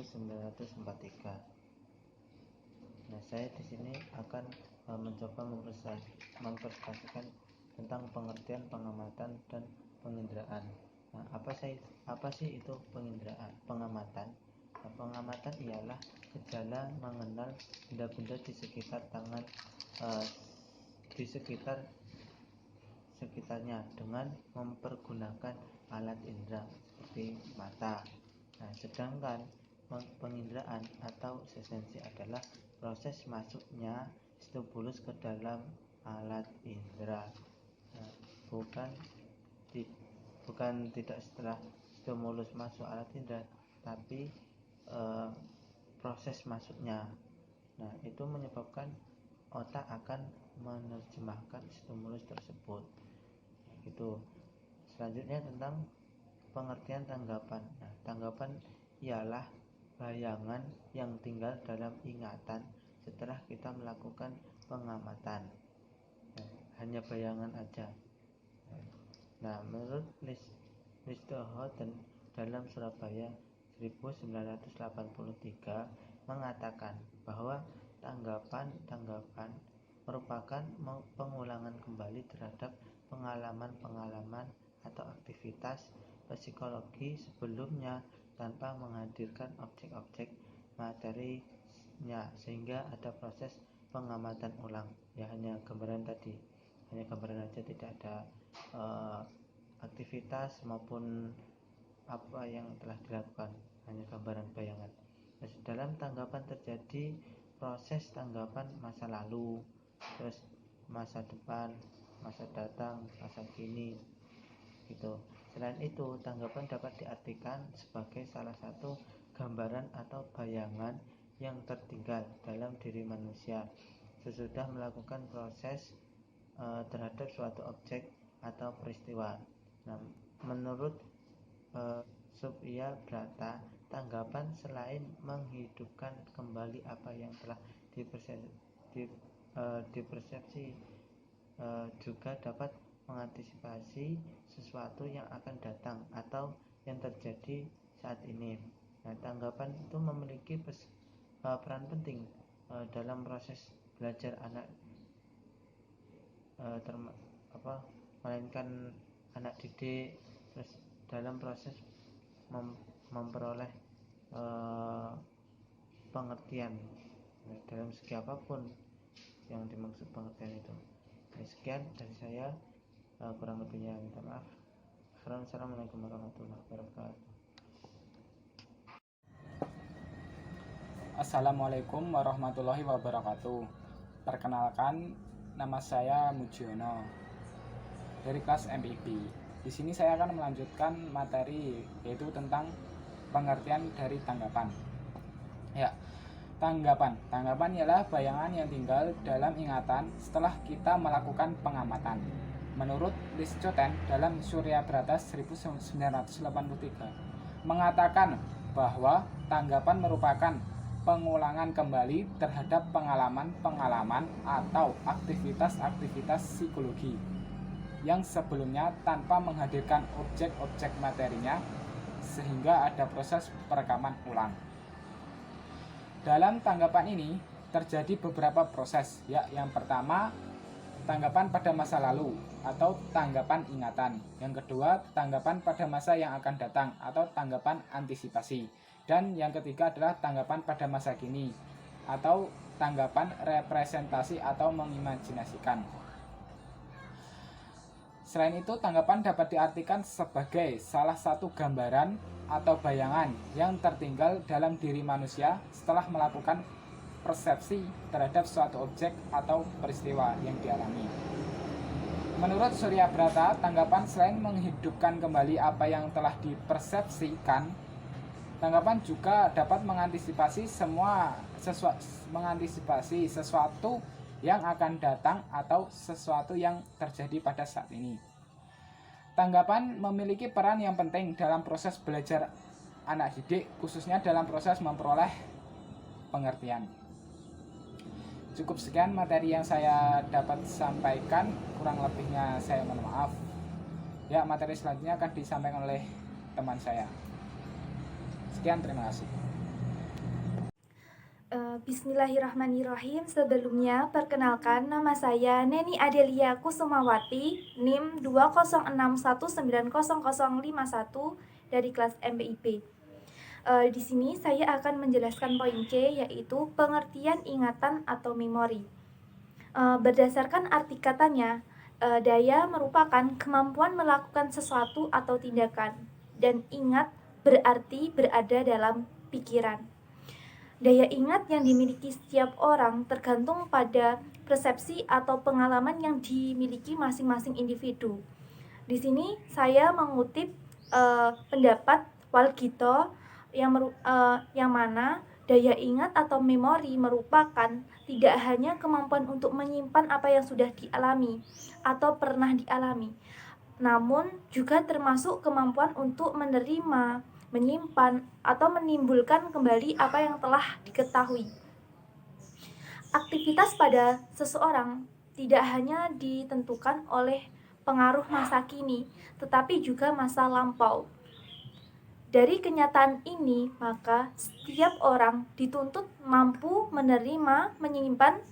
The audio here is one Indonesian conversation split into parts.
1943. Nah, saya di sini akan mencoba mempresentasikan tentang pengertian pengamatan dan penginderaan. Nah, apa sih itu pengamatan? Nah, pengamatan ialah gejala mengenal benda-benda di sekitar tangan, di sekitarnya dengan mempergunakan alat indera seperti mata. Nah, sedangkan penginderaan atau sensi adalah proses masuknya stimulus ke dalam alat indera. Nah, bukan tidak setelah stimulus masuk alat indera, tapi proses masuknya. Nah, itu menyebabkan otak akan menerjemahkan stimulus tersebut. Gitu. Selanjutnya tentang pengertian tanggapan. Nah, tanggapan ialah bayangan yang tinggal dalam ingatan setelah kita melakukan pengamatan. Nah, hanya bayangan aja. Nah, menurut Listerhouten dalam Surabaya 1983 mengatakan bahwa tanggapan merupakan pengulangan kembali terhadap pengalaman-pengalaman atau aktivitas psikologi sebelumnya tanpa menghadirkan objek-objek materinya, sehingga ada proses pengamatan ulang. Ya, hanya gambaran tadi, hanya gambaran aja, tidak ada aktivitas maupun apa yang telah dilakukan, hanya gambaran bayangan. Nah, dalam tanggapan terjadi proses tanggapan masa lalu, terus masa depan, masa datang, masa kini, gitu. Selain itu, tanggapan dapat diartikan sebagai salah satu gambaran atau bayangan yang tertinggal dalam diri manusia sesudah melakukan proses terhadap suatu objek atau peristiwa. Nah, menurut Subya Brata, tanggapan selain menghidupkan kembali apa yang telah dipersepsi, juga dapat mengantisipasi sesuatu yang akan datang atau yang terjadi saat ini. Nah, tanggapan itu memiliki peran penting dalam proses belajar anak, melainkan anak didik, terus dalam proses memperoleh pengertian dalam segi apapun yang dimaksud pengertian itu. Sekian dari saya, kurang lebihnya minta maaf. Assalamualaikum warahmatullahi wabarakatuh. Assalamualaikum warahmatullahi wabarakatuh. Perkenalkan, nama saya Mujiono dari kelas MIP. Di sini saya akan melanjutkan materi, yaitu tentang pengertian dari tanggapan. Ya, tanggapan ialah bayangan yang tinggal dalam ingatan setelah kita melakukan pengamatan. Menurut Listerhouten dalam Surya Brata 1983 mengatakan bahwa tanggapan merupakan pengulangan kembali terhadap pengalaman-pengalaman atau aktivitas-aktivitas psikologi yang sebelumnya tanpa menghadirkan objek-objek materinya, sehingga ada proses perekaman ulang. Dalam tanggapan ini terjadi beberapa proses. Ya, yang pertama, tanggapan pada masa lalu atau tanggapan ingatan. Yang kedua, tanggapan pada masa yang akan datang atau tanggapan antisipasi. Dan yang ketiga adalah tanggapan pada masa kini atau tanggapan representasi atau mengimajinasikan. Selain itu, tanggapan dapat diartikan sebagai salah satu gambaran atau bayangan yang tertinggal dalam diri manusia setelah melakukan persepsi terhadap suatu objek atau peristiwa yang dialami. Menurut Surya Brata, tanggapan selain menghidupkan kembali apa yang telah dipersepsikan, tanggapan juga dapat mengantisipasi sesuatu yang akan datang atau sesuatu yang terjadi pada saat ini. Tanggapan memiliki peran yang penting dalam proses belajar anak didik, khususnya dalam proses memperoleh pengertian. Cukup sekian materi yang saya dapat sampaikan, kurang lebihnya saya mohon maaf. Ya, materi selanjutnya akan disampaikan oleh teman saya. Sekian, terima kasih. Bismillahirrahmanirrahim. Sebelumnya, perkenalkan nama saya Neni Adelia Kusumawati, NIM 206190051 dari kelas MPIB. Di sini saya akan menjelaskan poin C, yaitu pengertian ingatan atau memori. Berdasarkan arti katanya, daya merupakan kemampuan melakukan sesuatu atau tindakan, dan ingat berarti berada dalam pikiran. Daya ingat yang dimiliki setiap orang tergantung pada persepsi atau pengalaman yang dimiliki masing-masing individu. Di sini saya mengutip pendapat Walgito yang mana daya ingat atau memori merupakan tidak hanya kemampuan untuk menyimpan apa yang sudah dialami atau pernah dialami, namun juga termasuk kemampuan untuk menerima, menyimpan, atau menimbulkan kembali apa yang telah diketahui. Aktivitas pada seseorang tidak hanya ditentukan oleh pengaruh masa kini, tetapi juga masa lampau. Dari kenyataan ini, maka setiap orang dituntut mampu menerima, menyimpan,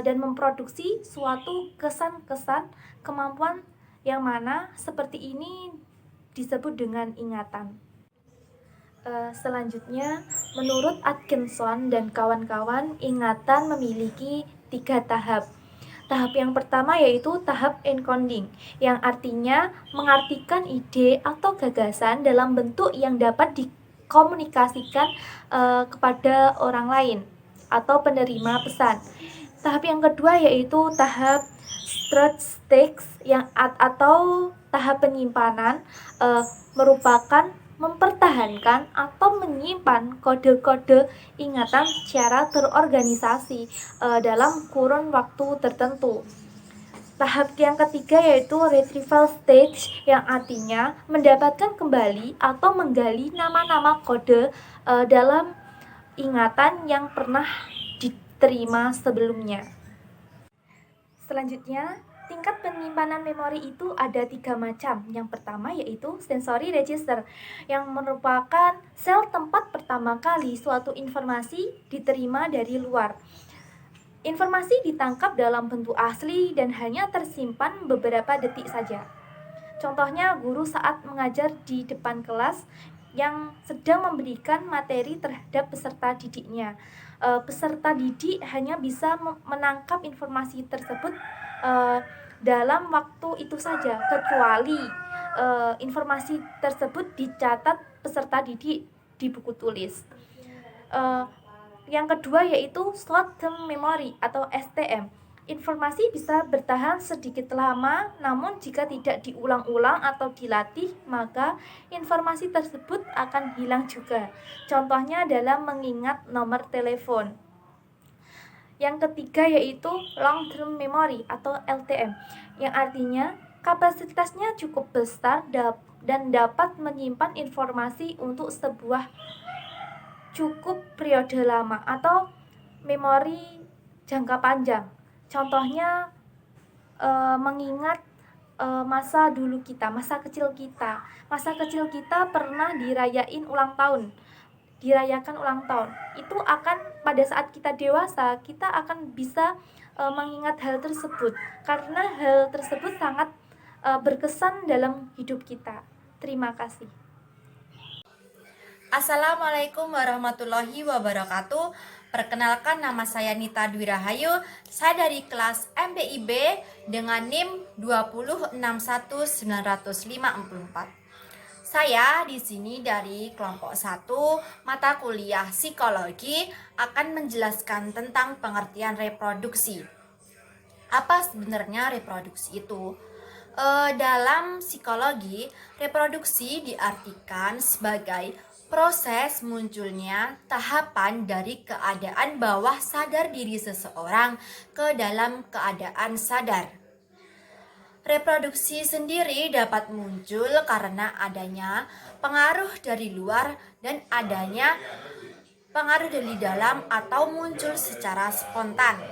dan memproduksi suatu kesan-kesan kemampuan yang mana seperti ini disebut dengan ingatan. Selanjutnya, menurut Atkinson dan kawan-kawan, ingatan memiliki 3 tahap. Tahap yang pertama yaitu tahap encoding, yang artinya mengartikan ide atau gagasan dalam bentuk yang dapat dikomunikasikan kepada orang lain atau penerima pesan. Tahap yang kedua yaitu tahap storage stage atau tahap penyimpanan, merupakan mempertahankan atau menyimpan kode-kode ingatan secara terorganisasi dalam kurun waktu tertentu. Tahap yang ketiga yaitu retrieval stage, yang artinya mendapatkan kembali atau menggali nama-nama kode dalam ingatan yang pernah diterima sebelumnya. Selanjutnya, tingkat penyimpanan memori itu ada 3 macam. Yang pertama yaitu sensory register, yang merupakan sel tempat pertama kali suatu informasi diterima dari luar. Informasi ditangkap dalam bentuk asli dan hanya tersimpan beberapa detik saja. Contohnya guru saat mengajar di depan kelas yang sedang memberikan materi terhadap peserta didiknya. Peserta didik hanya bisa menangkap informasi tersebut dalam waktu itu saja, kecuali informasi tersebut dicatat peserta didik di buku tulis. Yang kedua yaitu short term memory atau STM. Informasi bisa bertahan sedikit lama, namun jika tidak diulang-ulang atau dilatih, maka informasi tersebut akan hilang juga. Contohnya dalam mengingat nomor telepon. Yang ketiga yaitu long term memory atau LTM, yang artinya kapasitasnya cukup besar dan dapat menyimpan informasi untuk sebuah cukup periode lama atau memori jangka panjang. Contohnya mengingat masa dulu kita, masa kecil kita. Masa kecil kita pernah dirayakan ulang tahun. Itu akan pada saat kita dewasa, kita akan bisa mengingat hal tersebut karena hal tersebut sangat berkesan dalam hidup kita. Terima kasih. Assalamualaikum warahmatullahi wabarakatuh. Perkenalkan, nama saya Nita Dwi Rahayu. Saya dari kelas MPIB dengan NIM 2061954. Saya di sini dari kelompok 1 mata kuliah psikologi akan menjelaskan tentang pengertian reproduksi. Apa sebenarnya reproduksi itu? Dalam psikologi, reproduksi diartikan sebagai proses munculnya tahapan dari keadaan bawah sadar diri seseorang ke dalam keadaan sadar. Reproduksi sendiri dapat muncul karena adanya pengaruh dari luar dan adanya pengaruh dari dalam atau muncul secara spontan.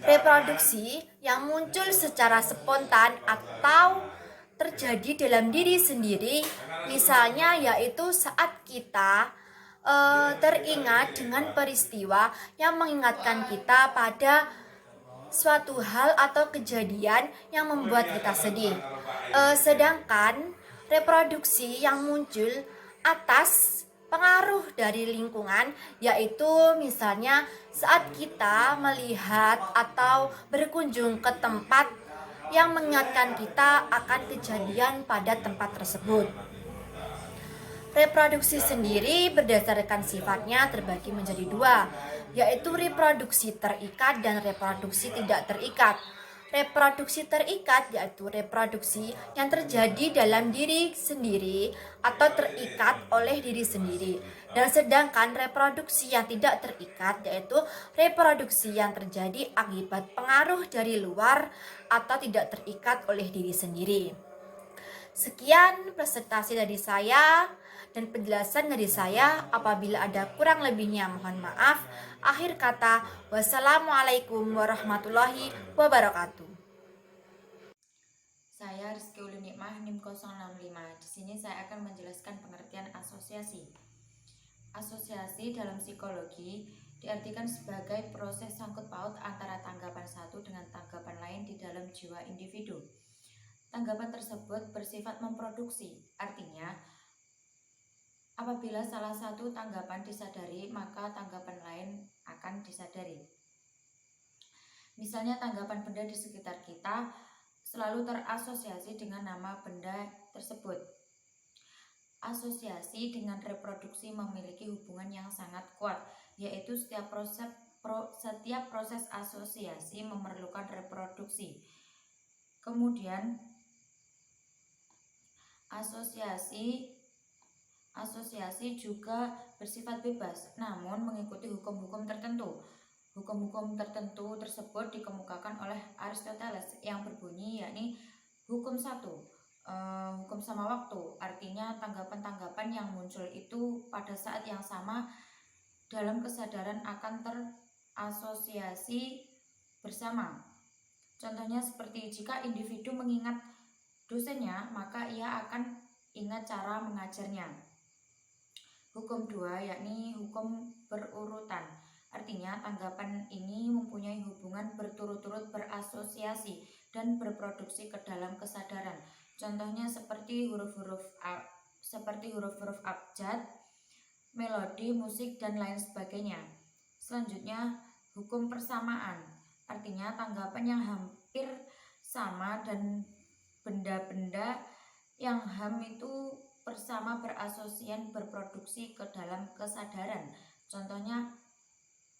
Reproduksi yang muncul secara spontan atau terjadi dalam diri sendiri, misalnya yaitu saat kita teringat dengan peristiwa yang mengingatkan kita pada suatu hal atau kejadian yang membuat kita sedih. Sedangkan reproduksi yang muncul atas pengaruh dari lingkungan, yaitu misalnya saat kita melihat atau berkunjung ke tempat yang mengingatkan kita akan kejadian pada tempat tersebut. Reproduksi sendiri berdasarkan sifatnya terbagi menjadi dua, yaitu reproduksi terikat dan reproduksi tidak terikat. Reproduksi terikat yaitu reproduksi yang terjadi dalam diri sendiri atau terikat oleh diri sendiri. Dan sedangkan reproduksi yang tidak terikat yaitu reproduksi yang terjadi akibat pengaruh dari luar atau tidak terikat oleh diri sendiri. Sekian presentasi dari saya dan penjelasan dari saya. Apabila ada kurang lebihnya mohon maaf. Akhir kata, wassalamualaikum warahmatullahi wabarakatuh. Saya Rizky Uli Nikmah, NIM 065. Di sini saya akan menjelaskan pengertian asosiasi. Asosiasi dalam psikologi diartikan sebagai proses sangkut paut antara tanggapan satu dengan tanggapan lain di dalam jiwa individu. Tanggapan tersebut bersifat memproduksi, artinya apabila salah satu tanggapan disadari, maka tanggapan lain akan disadari. Misalnya tanggapan benda di sekitar kita selalu terasosiasi dengan nama benda tersebut. Asosiasi dengan reproduksi memiliki hubungan yang sangat kuat, yaitu setiap proses asosiasi memerlukan reproduksi. Kemudian asosiasi juga bersifat bebas, namun mengikuti hukum-hukum tertentu. Hukum-hukum tertentu tersebut dikemukakan oleh Aristoteles yang berbunyi yakni hukum satu, hukum sama waktu. Artinya tanggapan-tanggapan yang muncul itu pada saat yang sama dalam kesadaran akan terasosiasi bersama. Contohnya seperti jika individu mengingat dosennya, maka ia akan ingat cara mengajarnya. Hukum 2 yakni hukum berurutan. Artinya tanggapan ini mempunyai hubungan berturut-turut berasosiasi dan berproduksi ke dalam kesadaran. Contohnya seperti huruf-huruf abjad, melodi, musik, dan lain sebagainya. Selanjutnya hukum persamaan. Artinya tanggapan yang hampir sama dan benda-benda yang ham itu bersama berasosian berproduksi ke dalam kesadaran. Contohnya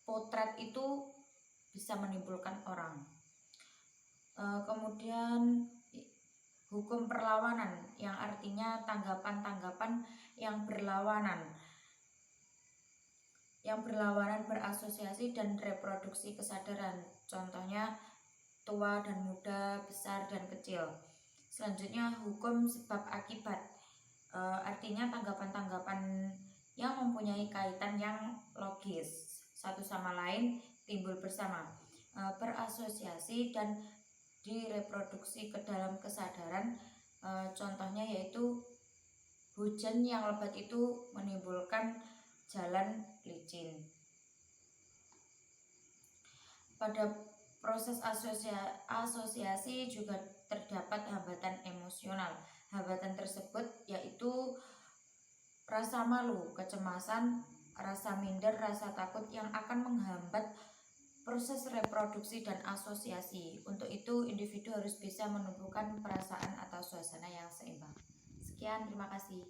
potret itu bisa menimbulkan orang. Kemudian hukum perlawanan yang artinya tanggapan-tanggapan yang berlawanan berasosiasi dan reproduksi kesadaran. Contohnya tua dan muda, besar dan kecil. Selanjutnya hukum sebab akibat. Artinya tanggapan-tanggapan yang mempunyai kaitan yang logis satu sama lain timbul bersama, berasosiasi dan direproduksi ke dalam kesadaran. Contohnya yaitu hujan yang lebat itu menimbulkan jalan licin. Pada proses asosiasi juga terdapat hambatan emosional. Hambatan tersebut yaitu rasa malu, kecemasan, rasa minder, rasa takut yang akan menghambat proses reproduksi dan asosiasi. Untuk itu individu harus bisa menumbuhkan perasaan atau suasana yang seimbang. Sekian, terima kasih.